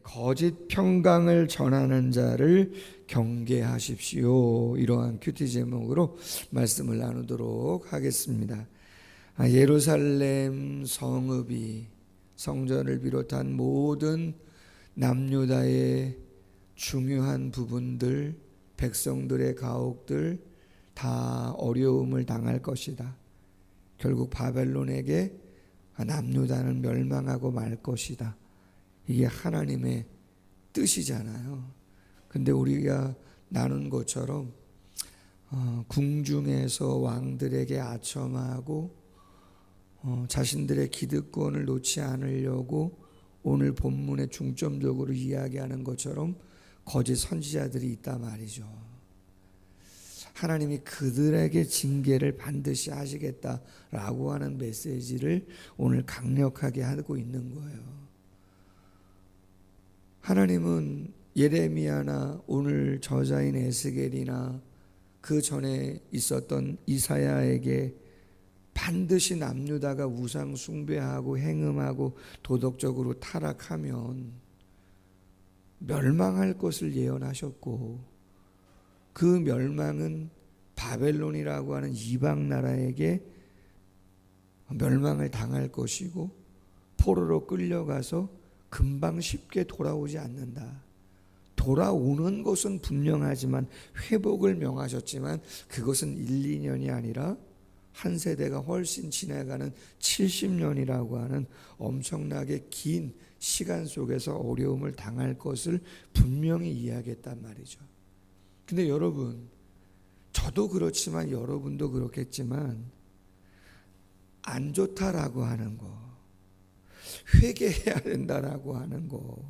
거짓 평강을 전하는 자를 경계하십시오. 이러한 큐티 제목으로 말씀을 나누도록 하겠습니다. 예루살렘 성읍이 성전을 비롯한 모든 남유다의 중요한 부분들, 백성들의 가옥들 다 어려움을 당할 것이다. 결국 바벨론에게 남유다는 멸망하고 말 것이다. 이게 하나님의 뜻이잖아요. 근데 우리가 나눈 것처럼 궁중에서 왕들에게 아첨하고 자신들의 기득권을 놓지 않으려고 오늘 본문에 중점적으로 이야기하는 것처럼 거짓 선지자들이 있단 말이죠. 하나님이 그들에게 징계를 반드시 하시겠다라고 하는 메시지를 오늘 강력하게 하고 있는 거예요. 하나님은 예레미야나 오늘 저자인 에스겔이나 그 전에 있었던 이사야에게 반드시 남유다가 우상 숭배하고 행음하고 도덕적으로 타락하면 멸망할 것을 예언하셨고, 그 멸망은 바벨론이라고 하는 이방 나라에게 멸망을 당할 것이고 포로로 끌려가서 금방 쉽게 돌아오지 않는다. 돌아오는 것은 분명하지만 회복을 명하셨지만 그것은 1, 2년이 아니라 한 세대가 훨씬 지나가는 70년이라고 하는 엄청나게 긴 시간 속에서 어려움을 당할 것을 분명히 이야기했단 말이죠. 근데 여러분, 저도 그렇지만 여러분도 그렇겠지만 안 좋다라고 하는 거, 회개해야 된다라고 하는 거,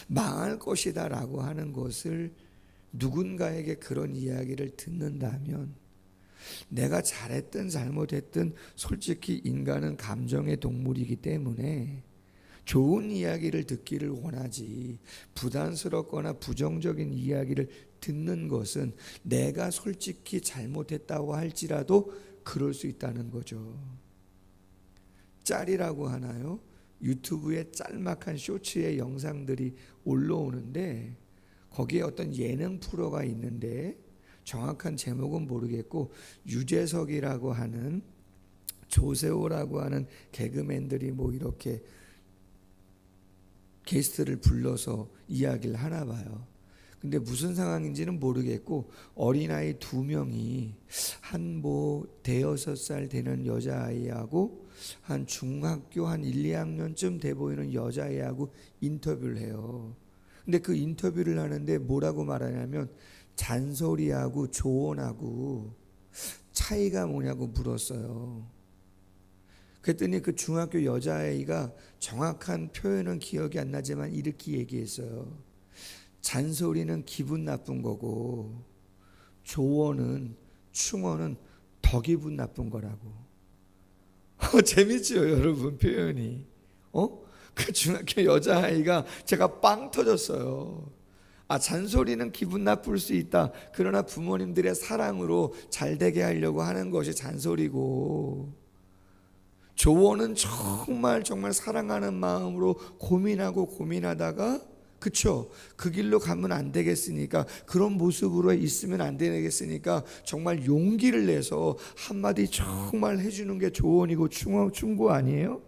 망할 것이다라고 하는 것을 누군가에게 그런 이야기를 듣는다면 내가 잘했든 잘못했든 솔직히 인간은 감정의 동물이기 때문에 좋은 이야기를 듣기를 원하지, 부담스럽거나 부정적인 이야기를 듣는 것은 내가 솔직히 잘못했다고 할지라도 그럴 수 있다는 거죠. 짤이라고 하나요? 유튜브에 짤막한 쇼츠의 영상들이 올라오는데 거기에 어떤 예능 프로가 있는데 정확한 제목은 모르겠고 유재석이라고 하는, 조세호라고 하는 개그맨들이 뭐 이렇게 게스트를 불러서 이야기를 하나 봐요. 근데 무슨 상황인지는 모르겠고 어린아이 2명이 한 뭐 대여섯 살 되는 여자아이하고 한 중학교 한 1, 2학년쯤 돼 보이는 여자아이하고 인터뷰를 해요. 근데 그 인터뷰를 하는데 뭐라고 말하냐면 잔소리하고 조언하고 차이가 뭐냐고 물었어요. 그랬더니 그 중학교 여자아이가 정확한 표현은 기억이 안 나지만 이렇게 얘기했어요. 잔소리는 기분 나쁜 거고 조언은, 충언은 더 기분 나쁜 거라고. 재밌죠 여러분, 표현이. 그 중학교 여자아이가 제가 빵 터졌어요. 잔소리는 기분 나쁠 수 있다. 그러나 부모님들의 사랑으로 잘 되게 하려고 하는 것이 잔소리고, 조언은 정말 사랑하는 마음으로 고민하고 고민하다가, 그쵸? 그 길로 가면 안 되겠으니까, 그런 모습으로 있으면 안 되겠으니까 정말 용기를 내서 한마디 정말 해주는 게 조언이고 충고 아니에요?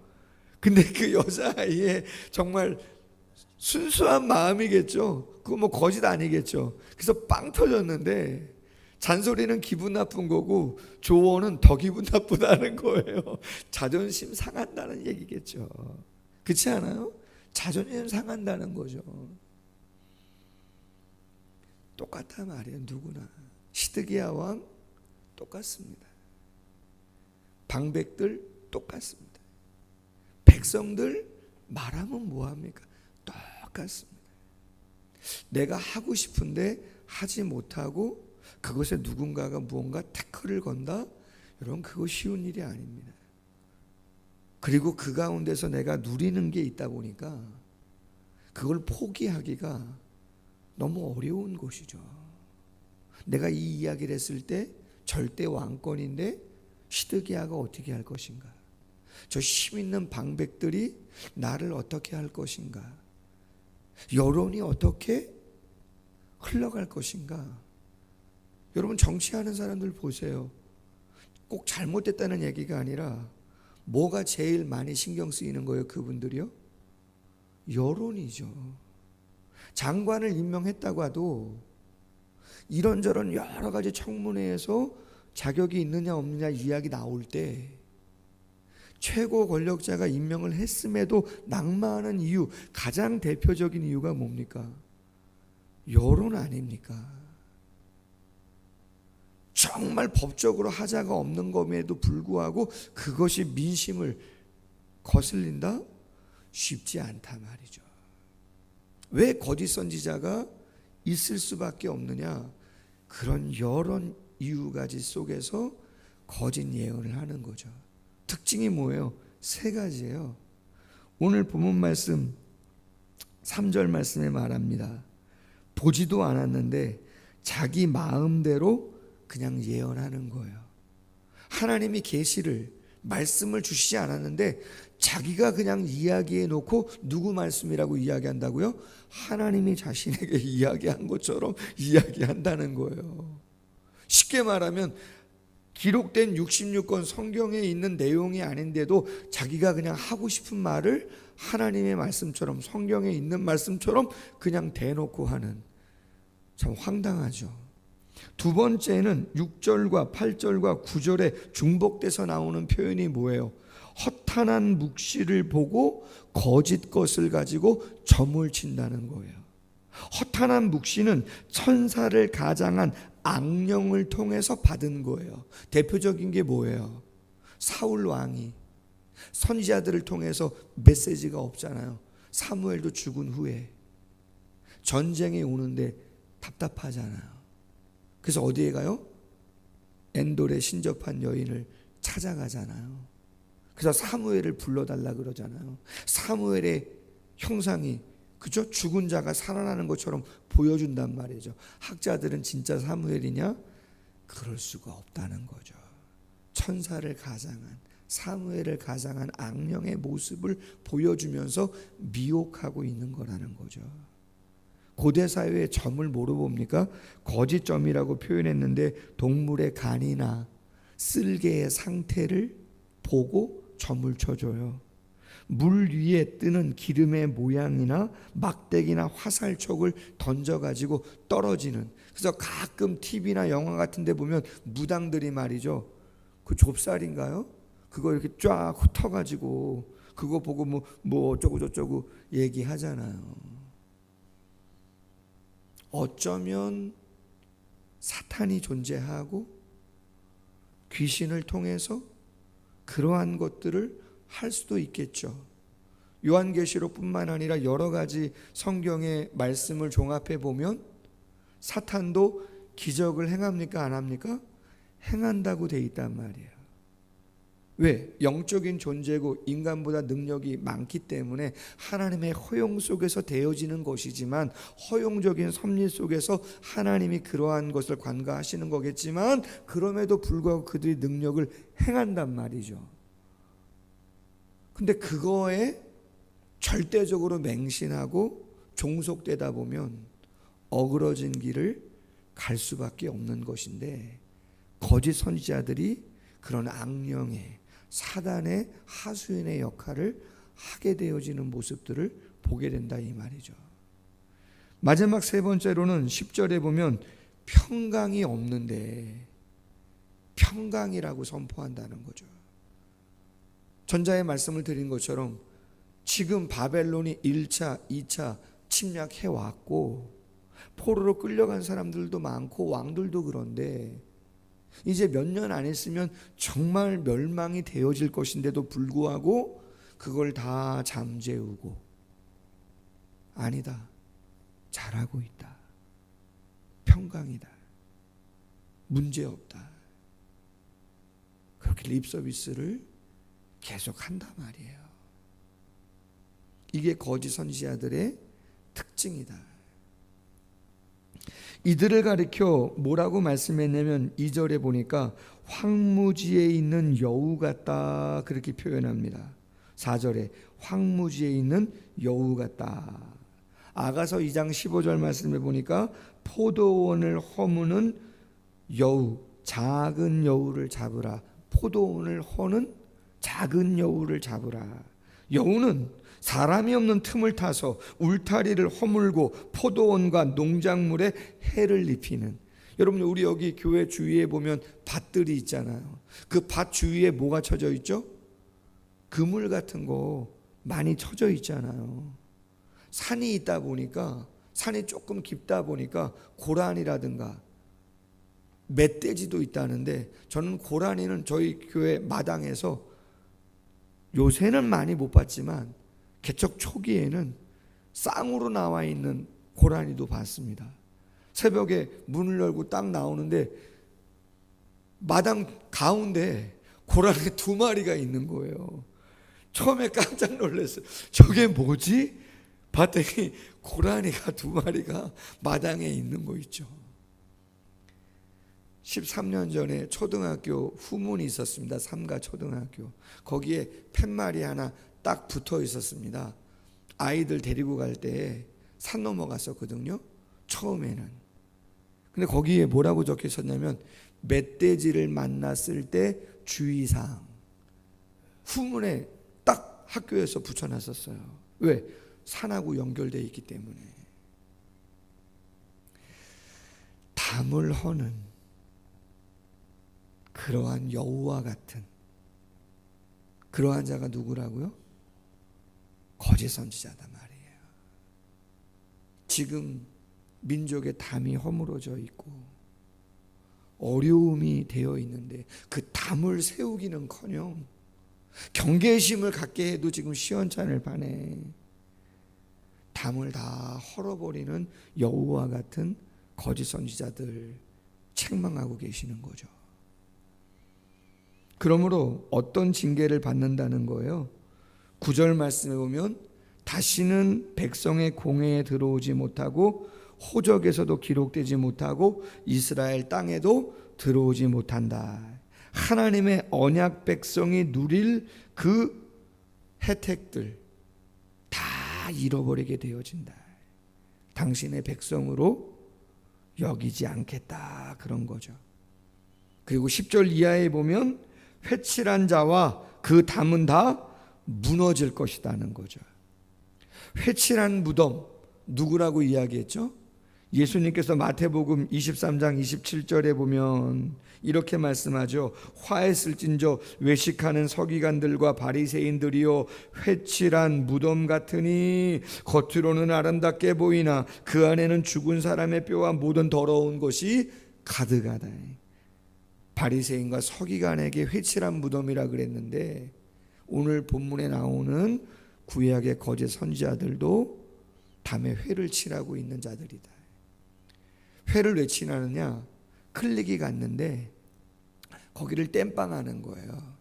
근데 그 여자아이의 정말 순수한 마음이겠죠. 그거 뭐 거짓 아니겠죠. 그래서 빵 터졌는데 잔소리는 기분 나쁜 거고 조언은 더 기분 나쁘다는 거예요. 자존심 상한다는 얘기겠죠. 그렇지 않아요? 자존심 상한다는 거죠. 똑같단 말이에요. 누구나. 시드기야 왕 똑같습니다. 방백들 똑같습니다. 백성들 말하면 뭐합니까? 똑같습니다. 내가 하고 싶은데 하지 못하고 그것에 누군가가 무언가 태클을 건다? 여러분, 그거 쉬운 일이 아닙니다. 그리고 그 가운데서 내가 누리는 게 있다 보니까 그걸 포기하기가 너무 어려운 것이죠. 내가 이 이야기를 했을 때 절대 왕권인데 시드기야가 어떻게 할 것인가? 저 힘있는 방백들이 나를 어떻게 할 것인가? 여론이 어떻게 흘러갈 것인가? 여러분, 정치하는 사람들 보세요. 꼭 잘못됐다는 얘기가 아니라 뭐가 제일 많이 신경 쓰이는 거예요? 그분들이요? 여론이죠. 장관을 임명했다고 해도 이런저런 여러 가지 청문회에서 자격이 있느냐 없느냐 이야기 나올 때 최고 권력자가 임명을 했음에도 낙마하는 이유, 가장 대표적인 이유가 뭡니까? 여론 아닙니까? 정말 법적으로 하자가 없는 것에도 불구하고 그것이 민심을 거슬린다? 쉽지 않다 말이죠. 왜 거짓 선지자가 있을 수밖에 없느냐? 그런 여론 이유가지 속에서 거짓 예언을 하는 거죠. 특징이 뭐예요? 세 가지예요. 오늘 본문 말씀 3절 말씀에 말합니다. 보지도 않았는데 자기 마음대로 그냥 예언하는 거예요. 하나님이 계시를 말씀을 주시지 않았는데 자기가 그냥 이야기해 놓고 누구 말씀이라고 이야기한다고요? 하나님이 자신에게 이야기한 것처럼 이야기한다는 거예요. 쉽게 말하면 기록된 66권 성경에 있는 내용이 아닌데도 자기가 그냥 하고 싶은 말을 하나님의 말씀처럼, 성경에 있는 말씀처럼 그냥 대놓고 하는, 참 황당하죠. 두 번째는 6절과 8절과 9절에 중복돼서 나오는 표현이 뭐예요? 허탄한 묵시를 보고 거짓 것을 가지고 점을 친다는 거예요. 허탄한 묵시는 천사를 가장한 악령을 통해서 받은 거예요. 대표적인 게 뭐예요? 사울 왕이 선지자들을 통해서 메시지가 없잖아요. 사무엘도 죽은 후에 전쟁이 오는데 답답하잖아요. 그래서 어디에 가요? 엔돌에 신접한 여인을 찾아가잖아요. 그래서 사무엘을 불러달라 그러잖아요. 사무엘의 형상이, 그죠? 죽은 자가 살아나는 것처럼 보여준단 말이죠. 학자들은 진짜 사무엘이냐? 그럴 수가 없다는 거죠. 천사를 가장한, 사무엘을 가장한 악령의 모습을 보여주면서 미혹하고 있는 거라는 거죠. 고대 사회의 점을 뭐로 봅니까? 거짓점이라고 표현했는데 동물의 간이나 쓸개의 상태를 보고 점을 쳐줘요. 물 위에 뜨는 기름의 모양이나 막대기나 화살촉을 던져가지고 떨어지는, 그래서 가끔 TV나 영화 같은 데 보면 무당들이 말이죠, 그 좁쌀인가요? 그거 이렇게 쫙 흩어가지고 그거 보고 뭐 어쩌고 저쩌고 얘기하잖아요. 어쩌면 사탄이 존재하고 귀신을 통해서 그러한 것들을 할 수도 있겠죠. 요한계시록뿐만 아니라 여러 가지 성경의 말씀을 종합해 보면 사탄도 기적을 행합니까? 안 합니까? 행한다고 돼 있단 말이에요. 왜? 영적인 존재고 인간보다 능력이 많기 때문에 하나님의 허용 속에서 되어지는 것이지만, 허용적인 섭리 속에서 하나님이 그러한 것을 관가하시는 거겠지만, 그럼에도 불구하고 그들이 능력을 행한단 말이죠. 근데 그거에 절대적으로 맹신하고 종속되다 보면 어그러진 길을 갈 수밖에 없는 것인데, 거짓 선지자들이 그런 악령의, 사단의 하수인의 역할을 하게 되어지는 모습들을 보게 된다 이 말이죠. 마지막 세 번째로는 10절에 보면 평강이 없는데 평강이라고 선포한다는 거죠. 전자의 말씀을 드린 것처럼 지금 바벨론이 1차, 2차 침략해 왔고 포로로 끌려간 사람들도 많고 왕들도 그런데 이제 몇 년 안 있으면 정말 멸망이 되어질 것인데도 불구하고 그걸 다 잠재우고, 아니다, 잘하고 있다, 평강이다, 문제없다, 그렇게 립서비스를 계속 한단 말이에요. 이게 거짓 선지자들의 특징이다. 이들을 가리켜 뭐라고 말씀했냐면 2절에 보니까 황무지에 있는 여우 같다 그렇게 표현합니다. 4절에 황무지에 있는 여우 같다. 아가서 2장 15절 말씀을 보니까 포도원을 허무는 여우, 작은 여우를 잡으라. 포도원을 허는 작은 여우를 잡으라. 여우는 사람이 없는 틈을 타서 울타리를 허물고 포도원과 농작물에 해를 입히는. 여러분, 우리 여기 교회 주위에 보면 밭들이 있잖아요. 그 밭 주위에 뭐가 쳐져 있죠? 그물 같은 거 많이 쳐져 있잖아요. 산이 있다 보니까, 산이 조금 깊다 보니까 고라니라든가 멧돼지도 있다는데, 저는 고라니는 저희 교회 마당에서 요새는 많이 못 봤지만 개척 초기에는 쌍으로 나와 있는 고라니도 봤습니다. 새벽에 문을 열고 딱 나오는데 마당 가운데 고라니 2마리가 있는 거예요. 처음에 깜짝 놀랐어요. 저게 뭐지? 봤더니 고라니가 2마리가 마당에 있는 거 있죠. 13년 전에 초등학교 후문이 있었습니다. 삼가 초등학교. 거기에 팻말이 하나 딱 붙어 있었습니다. 아이들 데리고 갈 때 산 넘어갔었거든요, 처음에는. 근데 거기에 뭐라고 적혀 있었냐면 멧돼지를 만났을 때 주의사항. 후문에 딱 학교에서 붙여놨었어요. 왜? 산하고 연결되어 있기 때문에. 담을 허는 그러한 여우와 같은 그러한 자가 누구라고요? 거짓 선지자다 말이에요. 지금 민족의 담이 허물어져 있고 어려움이 되어 있는데 그 담을 세우기는커녕 경계심을 갖게 해도 지금 시원찮을 판에 담을 다 헐어버리는 여우와 같은 거짓 선지자들 책망하고 계시는 거죠. 그러므로 어떤 징계를 받는다는 거예요? 9절 말씀에 보면 다시는 백성의 공회에 들어오지 못하고 호적에서도 기록되지 못하고 이스라엘 땅에도 들어오지 못한다. 하나님의 언약 백성이 누릴 그 혜택들 다 잃어버리게 되어진다. 당신의 백성으로 여기지 않겠다, 그런 거죠. 그리고 10절 이하에 보면 회칠한 자와 그 담은 다 무너질 것이라는 거죠. 회칠한 무덤, 누구라고 이야기했죠? 예수님께서 마태복음 23장 27절에 보면 이렇게 말씀하죠. 화했을진저 외식하는 서기관들과 바리새인들이요 회칠한 무덤 같으니 겉으로는 아름답게 보이나 그 안에는 죽은 사람의 뼈와 모든 더러운 것이 가득하다. 바리새인과 서기관에게 회칠한 무덤이라 그랬는데 오늘 본문에 나오는 구약의 거짓 선지자들도 담에 회를 칠하고 있는 자들이다. 회를 왜 칠하느냐? 클릭이 갔는데 거기를 땜빵하는 거예요.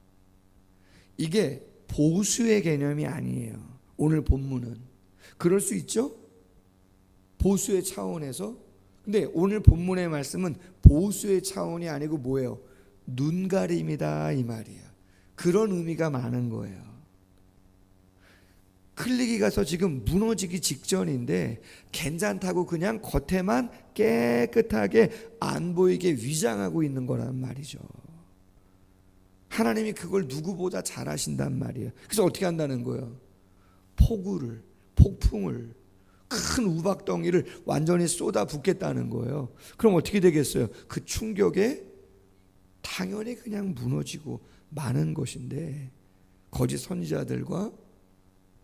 이게 보수의 개념이 아니에요. 오늘 본문은 그럴 수 있죠? 보수의 차원에서. 근데 오늘 본문의 말씀은 보수의 차원이 아니고 뭐예요? 눈가림이다, 이 말이에요. 그런 의미가 많은 거예요. 클릭이 가서 지금 무너지기 직전인데 괜찮다고 그냥 겉에만 깨끗하게 안 보이게 위장하고 있는 거란 말이죠. 하나님이 그걸 누구보다 잘 하신단 말이에요. 그래서 어떻게 한다는 거예요? 폭풍을, 큰 우박덩이를 완전히 쏟아 붓겠다는 거예요. 그럼 어떻게 되겠어요? 그 충격에 당연히 그냥 무너지고 마는 것인데 거짓 선지자들과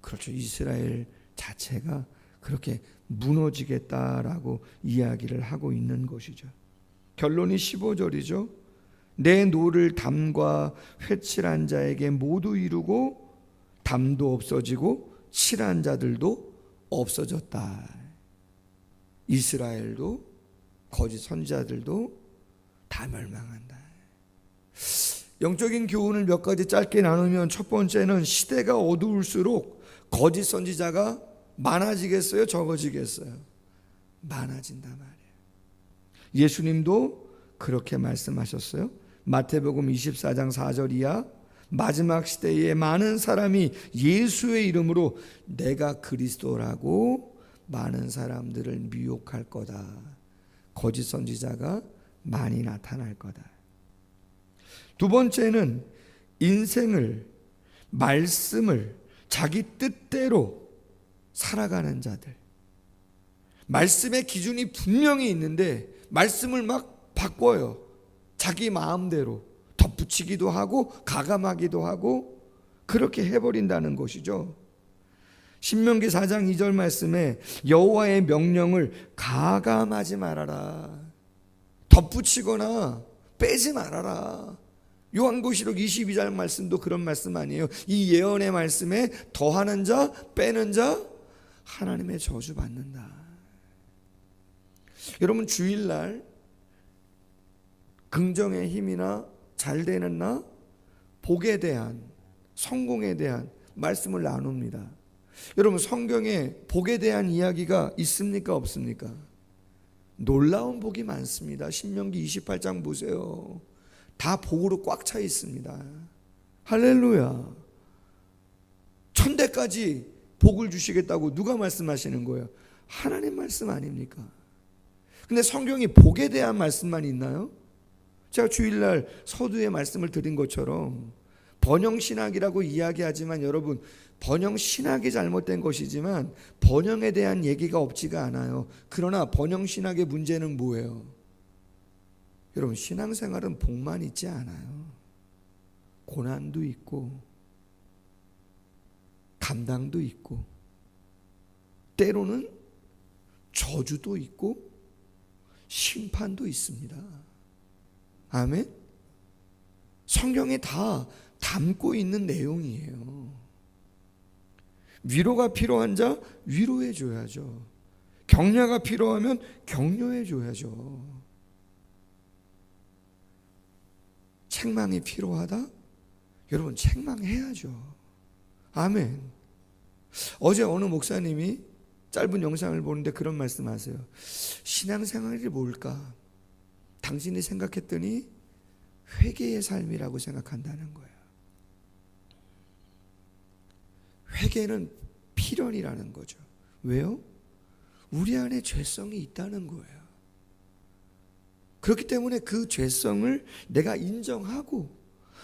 그렇죠, 이스라엘 자체가 그렇게 무너지겠다라고 이야기를 하고 있는 것이죠. 결론이 15절이죠. 내 노를 담과 회칠한 자에게 모두 이루고 담도 없어지고 칠한 자들도 없어졌다. 이스라엘도 거짓 선지자들도 다 멸망한다. 영적인 교훈을 몇 가지 짧게 나누면 첫 번째는 시대가 어두울수록 거짓 선지자가 많아지겠어요? 적어지겠어요? 많아진단 말이에요. 예수님도 그렇게 말씀하셨어요. 마태복음 24장 4절 이하 마지막 시대에 많은 사람이 예수의 이름으로 내가 그리스도라고 많은 사람들을 미혹할 거다. 거짓 선지자가 많이 나타날 거다. 두 번째는 인생을, 말씀을 자기 뜻대로 살아가는 자들. 말씀의 기준이 분명히 있는데 말씀을 막 바꿔요. 자기 마음대로 덧붙이기도 하고 가감하기도 하고 그렇게 해버린다는 것이죠. 신명기 4장 2절 말씀에 여호와의 명령을 가감하지 말아라. 덧붙이거나 빼지 말아라. 요한계시록 22장 말씀도 그런 말씀 아니에요. 이 예언의 말씀에 더하는 자 빼는 자 하나님의 저주 받는다. 여러분 주일날 긍정의 힘이나 잘 되는 나, 복에 대한, 성공에 대한 말씀을 나눕니다. 여러분 성경에 복에 대한 이야기가 있습니까 없습니까? 놀라운 복이 많습니다. 신명기 28장 보세요. 다 복으로 꽉 차 있습니다. 할렐루야. 천대까지 복을 주시겠다고 누가 말씀하시는 거예요? 하나님 말씀 아닙니까? 근데 성경이 복에 대한 말씀만 있나요? 제가 주일날 서두에 말씀을 드린 것처럼 번영신학이라고 이야기하지만 여러분 번영신학이 잘못된 것이지만 번영에 대한 얘기가 없지가 않아요. 그러나 번영신학의 문제는 뭐예요? 여러분 신앙생활은 복만 있지 않아요. 고난도 있고 감당도 있고 때로는 저주도 있고 심판도 있습니다. 아멘? 성경에 다 담고 있는 내용이에요. 위로가 필요한 자 위로해 줘야죠. 격려가 필요하면 격려해 줘야죠. 책망이 필요하다? 여러분 책망해야죠. 아멘. 어제 어느 목사님이 짧은 영상을 보는데 그런 말씀하세요. 신앙생활이 뭘까? 당신이 생각했더니 회개의 삶이라고 생각한다는 거예요. 회개는 필연이라는 거죠. 왜요? 우리 안에 죄성이 있다는 거예요. 그렇기 때문에 그 죄성을 내가 인정하고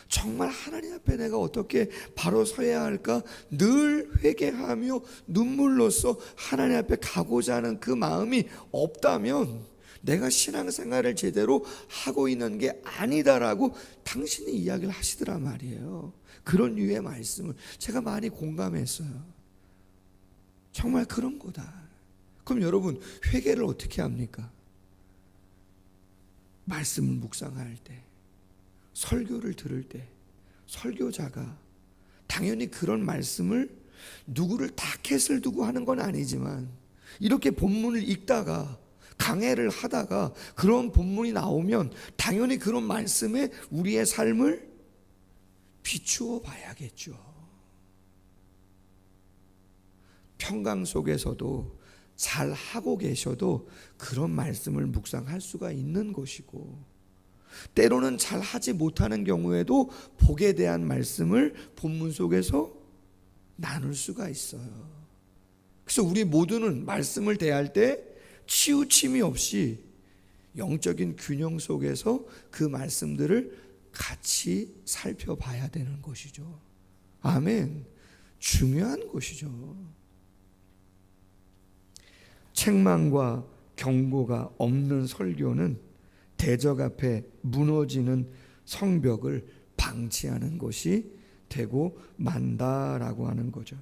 정말 하나님 앞에 내가 어떻게 바로 서야 할까 늘 회개하며 눈물로써 하나님 앞에 가고자 하는 그 마음이 없다면 내가 신앙생활을 제대로 하고 있는 게 아니다라고 당신이 이야기를 하시더란 말이에요. 그런 류의 말씀을 제가 많이 공감했어요. 정말 그런 거다. 그럼 여러분 회개를 어떻게 합니까? 말씀을 묵상할 때, 설교를 들을 때 설교자가 당연히 그런 말씀을 누구를 타켓을 두고 하는 건 아니지만 이렇게 본문을 읽다가 강해를 하다가 그런 본문이 나오면 당연히 그런 말씀에 우리의 삶을 비추어 봐야겠죠. 평강 속에서도 잘 하고 계셔도 그런 말씀을 묵상할 수가 있는 것이고 때로는 잘 하지 못하는 경우에도 복에 대한 말씀을 본문 속에서 나눌 수가 있어요. 그래서 우리 모두는 말씀을 대할 때 치우침이 없이 영적인 균형 속에서 그 말씀들을 같이 살펴봐야 되는 것이죠. 아멘. 중요한 것이죠. 책망과 경고가 없는 설교는 대적 앞에 무너지는 성벽을 방치하는 것이 되고 만다라고 하는 거죠.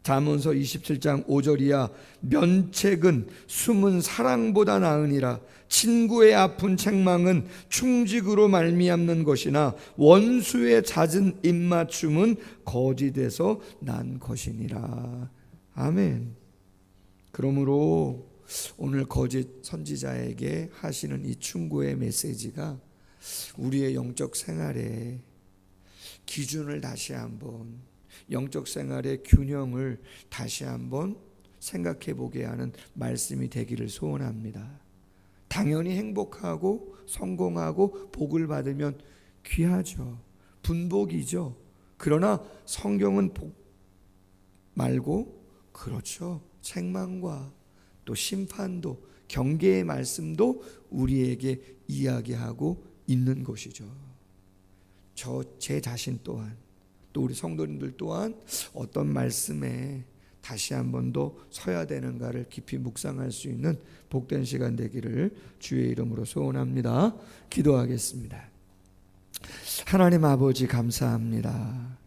잠언서 27장 5절이야 면책은 숨은 사랑보다 나으니라 친구의 아픈 책망은 충직으로 말미암는 것이나 원수의 잦은 입맞춤은 거짓에서 난 것이니라. 아멘. 그러므로 오늘 거짓 선지자에게 하시는 이 충고의 메시지가 우리의 영적 생활에 기준을 다시 한번 영적 생활의 균형을 다시 한번 생각해 보게 하는 말씀이 되기를 소원합니다. 당연히 행복하고 성공하고 복을 받으면 귀하죠. 분복이죠. 그러나 성경은 복 말고 그렇죠. 책망과 또 심판도 경계의 말씀도 우리에게 이야기하고 있는 것이죠. 제 자신 또한 또 우리 성도님들 또한 어떤 말씀에 다시 한 번 더 서야 되는가를 깊이 묵상할 수 있는 복된 시간 되기를 주의 이름으로 소원합니다. 기도하겠습니다. 하나님 아버지 감사합니다.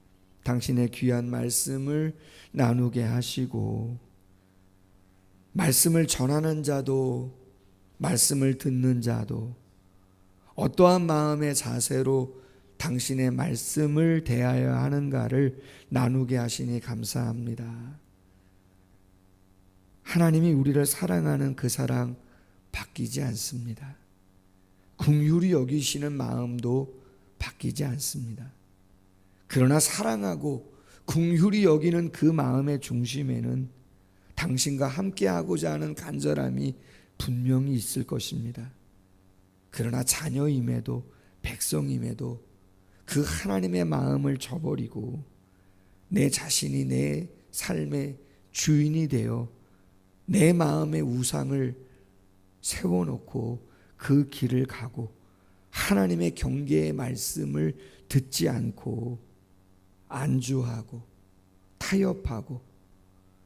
당신의 귀한 말씀을 나누게 하시고 말씀을 전하는 자도 말씀을 듣는 자도 어떠한 마음의 자세로 당신의 말씀을 대하여야 하는가를 나누게 하시니 감사합니다. 하나님이 우리를 사랑하는 그 사랑 바뀌지 않습니다. 긍휼히 여기시는 마음도 바뀌지 않습니다. 그러나 사랑하고 긍휼히 여기는 그 마음의 중심에는 당신과 함께하고자 하는 간절함이 분명히 있을 것입니다. 그러나 자녀임에도 백성임에도 그 하나님의 마음을 저버리고 내 자신이 내 삶의 주인이 되어 내 마음의 우상을 세워놓고 그 길을 가고 하나님의 경계의 말씀을 듣지 않고 안주하고 타협하고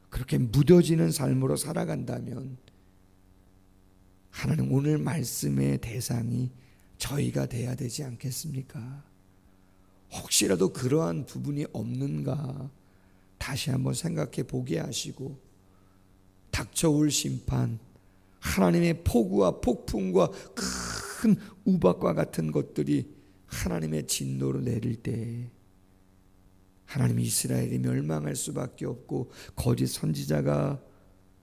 그렇게 무뎌지는 삶으로 살아간다면 하나님 오늘 말씀의 대상이 저희가 돼야 되지 않겠습니까? 혹시라도 그러한 부분이 없는가 다시 한번 생각해 보게 하시고 닥쳐올 심판, 하나님의 폭우와 폭풍과 큰 우박과 같은 것들이 하나님의 진노로 내릴 때 하나님 이스라엘이 멸망할 수밖에 없고 거짓 선지자가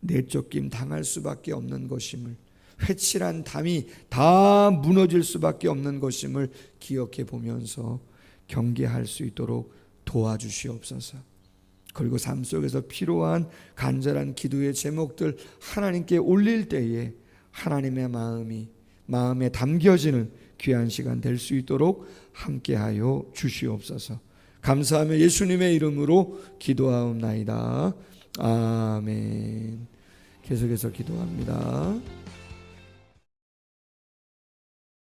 내쫓김 당할 수밖에 없는 것임을, 회칠한 담이 다 무너질 수밖에 없는 것임을 기억해 보면서 경계할 수 있도록 도와주시옵소서. 그리고 삶 속에서 필요한 간절한 기도의 제목들 하나님께 올릴 때에 하나님의 마음에 담겨지는 귀한 시간 될 수 있도록 함께하여 주시옵소서. 감사하며 예수님의 이름으로 기도하옵나이다. 아멘. 계속해서 기도합니다.